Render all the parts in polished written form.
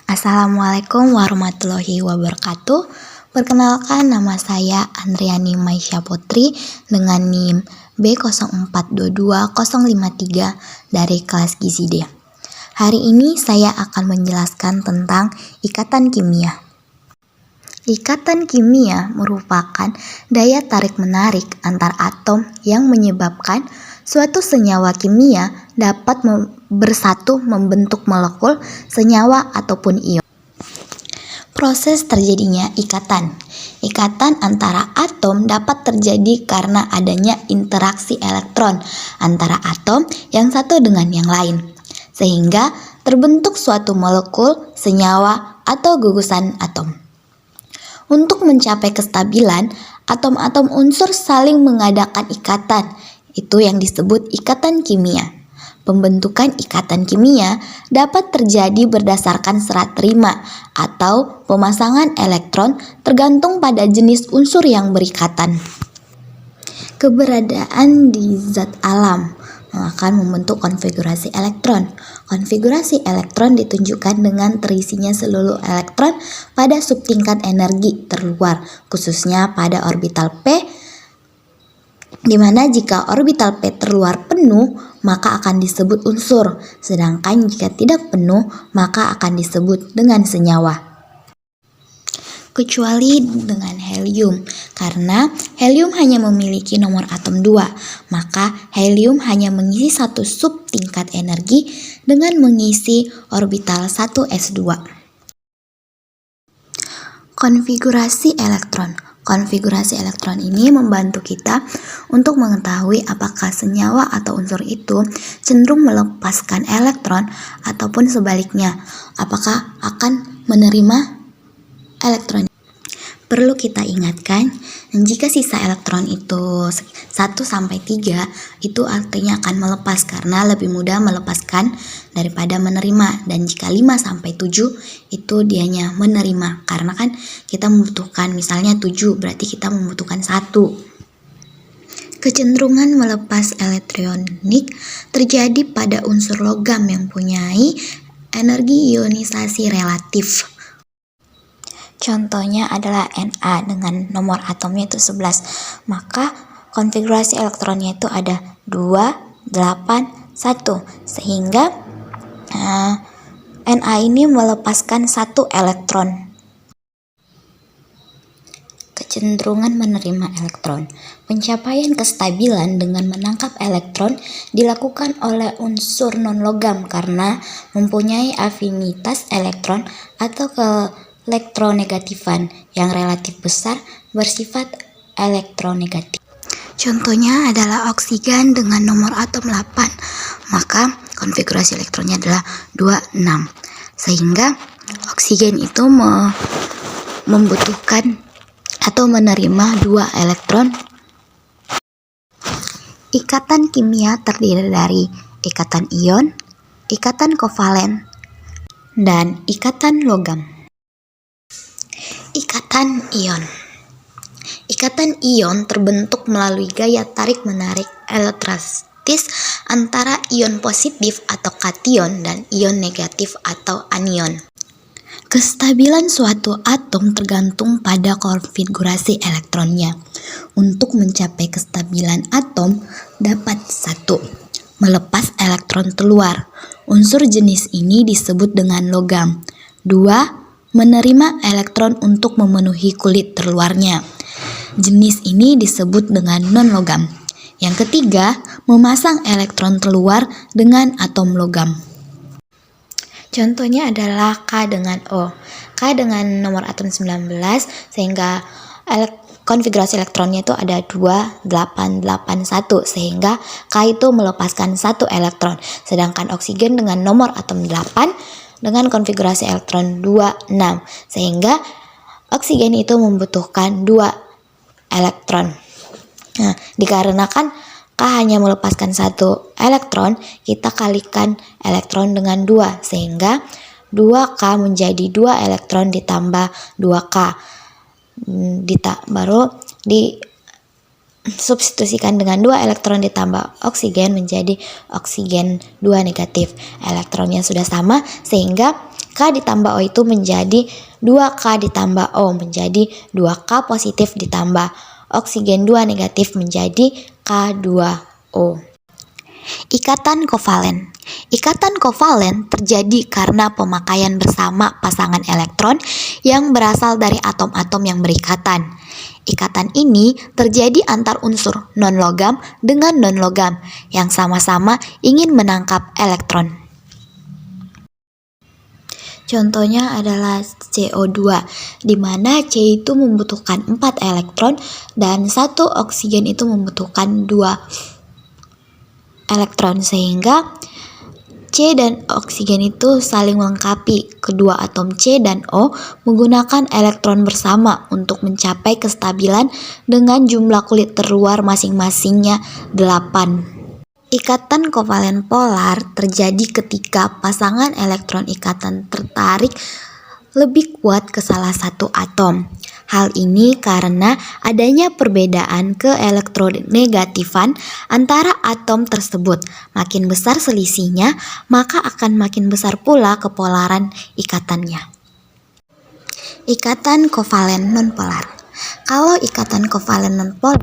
Assalamualaikum warahmatullahi wabarakatuh. Perkenalkan, nama saya Andriani Maisha Putri dengan NIM B0422053 dari kelas Gizi D. Hari ini saya akan menjelaskan tentang ikatan kimia. Ikatan kimia merupakan daya tarik-menarik antar atom yang menyebabkan suatu senyawa kimia dapat bersatu membentuk molekul, senyawa, ataupun ion. Proses terjadinya ikatan. Ikatan antara atom dapat terjadi karena adanya interaksi elektron antara atom yang satu dengan yang lain, sehingga terbentuk suatu molekul, senyawa, atau gugusan atom. Untuk mencapai kestabilan, atom-atom unsur saling mengadakan ikatan. Itu yang disebut ikatan kimia. Pembentukan ikatan kimia dapat terjadi berdasarkan serah terima atau pemasangan elektron tergantung pada jenis unsur yang berikatan. Keberadaan di zat alam akan membentuk konfigurasi elektron. Konfigurasi elektron ditunjukkan dengan terisinya seluruh elektron pada subtingkat energi terluar, khususnya pada orbital P, di mana jika orbital P terluar penuh, maka akan disebut unsur, sedangkan jika tidak penuh, maka akan disebut dengan senyawa. Kecuali dengan helium, karena helium hanya memiliki nomor atom 2, maka helium hanya mengisi satu subtingkat energi dengan mengisi orbital 1s2. Konfigurasi elektron. Konfigurasi elektron ini membantu kita untuk mengetahui apakah senyawa atau unsur itu cenderung melepaskan elektron ataupun sebaliknya, apakah akan menerima elektron. Perlu kita ingatkan, jika sisa elektron itu 1-3, itu artinya akan melepas karena lebih mudah melepaskan daripada menerima. Dan jika 5-7 itu dianya menerima, karena kan kita membutuhkan misalnya 7, berarti kita membutuhkan 1. Kecenderungan melepas elektronik terjadi pada unsur logam yang mempunyai energi ionisasi relatif. Contohnya adalah Na dengan nomor atomnya itu 11. Maka konfigurasi elektronnya itu ada 2, 8, 1. Sehingga Na ini melepaskan 1 elektron. Kecenderungan menerima elektron. Pencapaian kestabilan dengan menangkap elektron dilakukan oleh unsur non-logam karena mempunyai afinitas elektron atau elektronegatifan yang relatif besar bersifat elektronegatif. Contohnya adalah oksigen dengan nomor atom 8, maka konfigurasi elektronnya adalah 26, sehingga oksigen itu membutuhkan atau menerima 2 elektron. Ikatan kimia terdiri dari ikatan ion, ikatan kovalen, dan ikatan logam. Ikatan ion. Ikatan ion terbentuk melalui gaya tarik-menarik elektrostatis antara ion positif atau kation dan ion negatif atau anion. Kestabilan suatu atom tergantung pada konfigurasi elektronnya. Untuk mencapai kestabilan atom dapat 1. Melepas elektron keluar. Unsur jenis ini disebut dengan logam. 2. Menerima elektron untuk memenuhi kulit terluarnya. Jenis ini disebut dengan non-logam. Yang ketiga, memasang elektron terluar dengan atom logam. Contohnya adalah K dengan O. K dengan nomor atom 19, sehingga konfigurasi elektronnya itu ada 2, 8, 8, 1, sehingga K itu melepaskan 1 elektron. Sedangkan oksigen dengan nomor atom 8, dengan konfigurasi elektron 2, 6, sehingga oksigen itu membutuhkan 2 elektron. Nah, dikarenakan K hanya melepaskan 1 elektron, kita kalikan elektron dengan 2, sehingga 2K menjadi 2 elektron ditambah 2K. baru disubstitusikan dengan 2 elektron ditambah oksigen menjadi oksigen 2 negatif. Elektronnya sudah sama sehingga K ditambah O itu menjadi 2K ditambah O menjadi 2K positif ditambah oksigen 2 negatif menjadi K2O. Ikatan kovalen. Ikatan kovalen terjadi karena pemakaian bersama pasangan elektron yang berasal dari atom-atom yang berikatan. Ikatan ini terjadi antar unsur non-logam dengan non-logam yang sama-sama ingin menangkap elektron. Contohnya adalah CO2, di mana C itu membutuhkan 4 elektron dan 1 oksigen itu membutuhkan 2 elektron, sehingga C dan oksigen itu saling melengkapi. Kedua atom C dan O menggunakan elektron bersama untuk mencapai kestabilan dengan jumlah kulit terluar masing-masingnya 8. Ikatan kovalen polar terjadi ketika pasangan elektron ikatan tertarik lebih kuat ke salah satu atom. Hal ini karena adanya perbedaan keelektronegatifan antara atom tersebut. Makin besar selisihnya, maka akan makin besar pula kepolaran ikatannya. Ikatan kovalen nonpolar. Kalau ikatan kovalen nonpolar,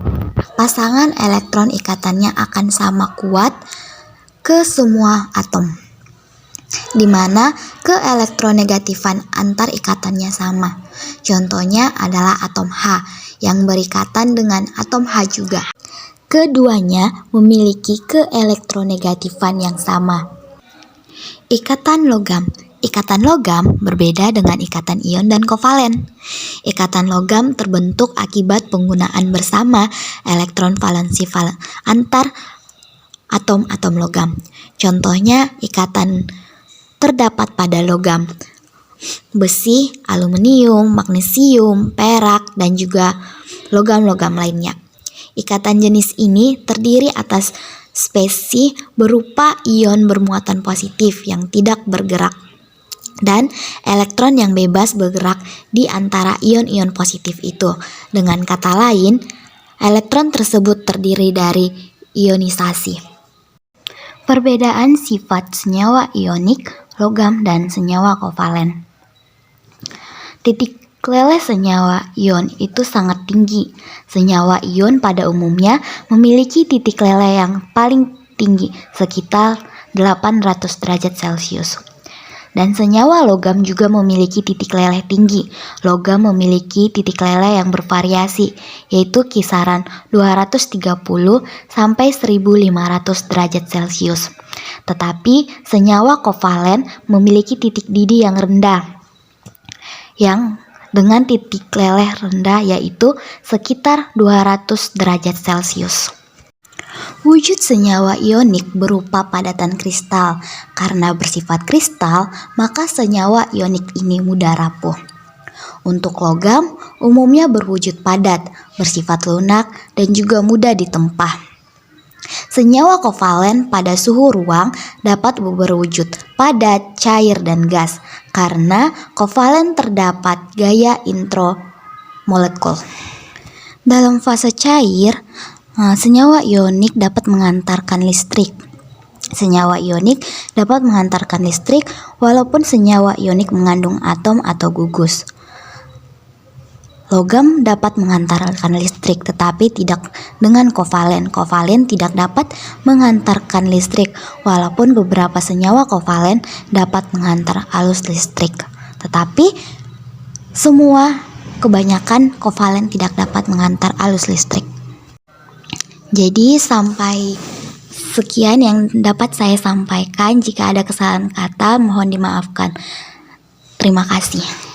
pasangan elektron ikatannya akan sama kuat ke semua atom, di mana keelektronegatifan antar ikatannya sama. Contohnya adalah atom H yang berikatan dengan atom H juga. Keduanya memiliki keelektronegatifan yang sama. Ikatan logam. Ikatan logam berbeda dengan ikatan ion dan kovalen. Ikatan logam terbentuk akibat penggunaan bersama elektron valensi antar atom-atom logam. Contohnya ikatan terdapat pada logam besi, aluminium, magnesium, perak, dan juga logam-logam lainnya. Ikatan jenis ini terdiri atas spesi berupa ion bermuatan positif yang tidak bergerak dan elektron yang bebas bergerak di antara ion-ion positif itu. Dengan kata lain, elektron tersebut terdiri dari ionisasi. Perbedaan sifat senyawa ionik, logam, dan senyawa kovalen. Titik leleh senyawa ion itu sangat tinggi. Senyawa ion pada umumnya memiliki titik leleh yang paling tinggi, sekitar 800 derajat Celcius. Dan senyawa logam juga memiliki titik leleh tinggi. Logam memiliki titik leleh yang bervariasi, yaitu kisaran 230 sampai 1500 derajat Celcius. Tetapi senyawa kovalen memiliki titik didih yang rendah, yang dengan titik leleh rendah yaitu sekitar 200 derajat Celcius. Wujud senyawa ionik berupa padatan kristal. Karena bersifat kristal, maka senyawa ionik ini mudah rapuh. Untuk logam, umumnya berwujud padat, bersifat lunak, dan juga mudah ditempah. Senyawa kovalen pada suhu ruang dapat berwujud padat, cair, dan gas. Karena kovalen terdapat gaya intromolekul. Dalam fase cair, senyawa ionik dapat mengantarkan listrik. Senyawa ionik dapat mengantarkan listrik walaupun senyawa ionik mengandung atom atau gugus. Logam dapat mengantarkan listrik tetapi tidak dengan kovalen. Kovalen tidak dapat mengantarkan listrik walaupun beberapa senyawa kovalen dapat mengantar arus listrik. Tetapi kebanyakan kovalen tidak dapat mengantar arus listrik. Jadi sampai sekian yang dapat saya sampaikan. Jika ada kesalahan kata mohon dimaafkan. Terima kasih.